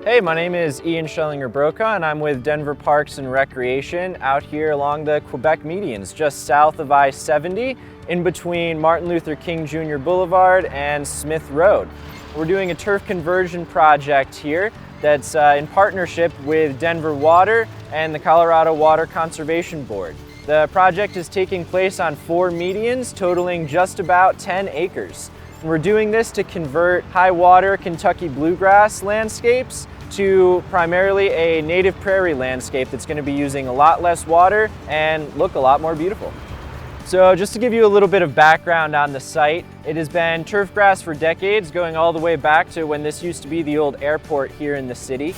Hey, my name is Ian Schellinger-Broca and I'm with Denver Parks and Recreation out here along the Quebec medians, just south of I-70, in between Martin Luther King Jr. Boulevard and Smith Road. We're doing a turf conversion project here that's in partnership with Denver Water and the Colorado Water Conservation Board. The project is taking place on 4 medians totaling just about 10 acres. We're doing this to convert high water Kentucky bluegrass landscapes to primarily a native prairie landscape that's going to be using a lot less water and look a lot more beautiful. So just to give you a little bit of background on the site, it has been turf grass for decades, going all the way back to when this used to be the old airport here in the city.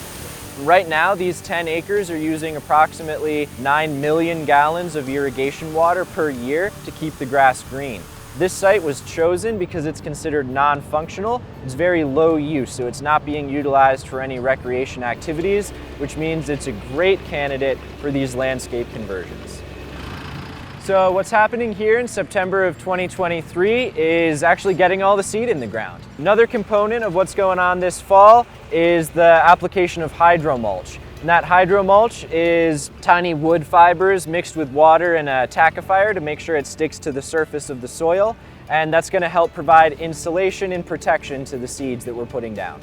Right now, these 10 acres are using approximately 9 million gallons of irrigation water per year to keep the grass green. This site was chosen because it's considered non-functional. It's very low use, so it's not being utilized for any recreation activities, which means it's a great candidate for these landscape conversions. So what's happening here in September of 2023 is actually getting all the seed in the ground. Another component of what's going on this fall is the application of hydromulch. And that hydromulch is tiny wood fibers mixed with water and a tackifier to make sure it sticks to the surface of the soil. And that's going to help provide insulation and protection to the seeds that we're putting down.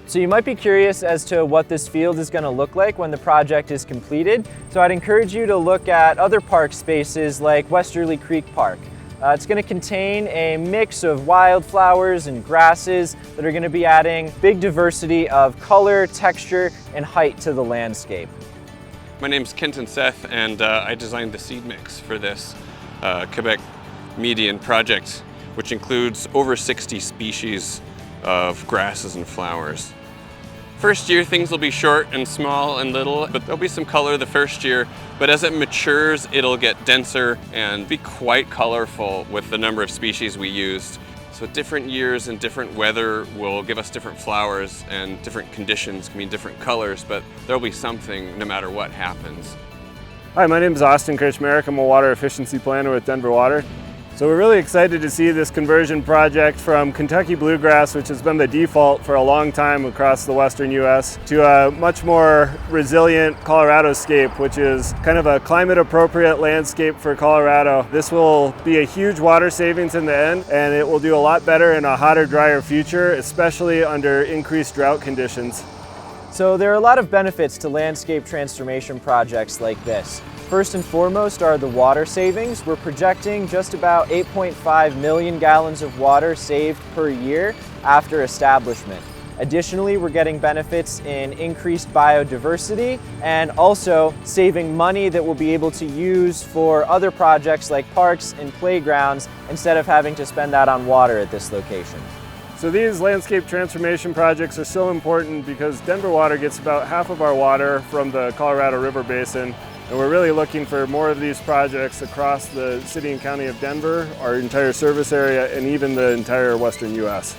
So you might be curious as to what this field is going to look like when the project is completed. So I'd encourage you to look at other park spaces like Westerly Creek Park. It's going to contain a mix of wildflowers and grasses that are going to be adding big diversity of color, texture, and height to the landscape. My name's Kenton Seth, and I designed the seed mix for this Quebec median project, which includes over 60 species of grasses and flowers. First year things will be short and small and little, but there'll be some color the first year, but as it matures it'll get denser and be quite colorful with the number of species we used. So different years and different weather will give us different flowers, and different conditions can mean different colors, but there'll be something no matter what happens. Hi, my name is Austin Kirchmerich. I'm a water efficiency planner with Denver Water. So we're really excited to see this conversion project from Kentucky bluegrass, which has been the default for a long time across the western US, to a much more resilient Colorado scape, which is kind of a climate appropriate landscape for Colorado. This will be a huge water savings in the end, and it will do a lot better in a hotter, drier future, especially under increased drought conditions. So there are a lot of benefits to landscape transformation projects like this. First and foremost are the water savings. We're projecting just about 8.5 million gallons of water saved per year after establishment. Additionally, we're getting benefits in increased biodiversity and also saving money that we'll be able to use for other projects like parks and playgrounds instead of having to spend that on water at this location. So these landscape transformation projects are so important because Denver Water gets about half of our water from the Colorado River Basin. And we're really looking for more of these projects across the city and county of Denver, our entire service area, and even the entire western US.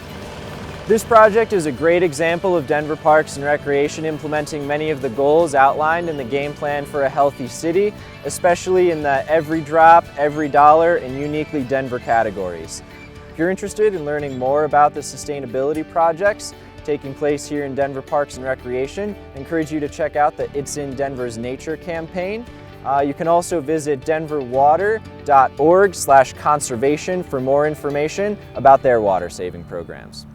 This project is a great example of Denver Parks and Recreation implementing many of the goals outlined in the game plan for a healthy city, especially in the every drop, every dollar, and uniquely Denver categories. If you're interested in learning more about the sustainability projects taking place here in Denver Parks and Recreation, I encourage you to check out the It's in Denver's Nature campaign. You can also visit denverwater.org/conservation for more information about their water saving programs.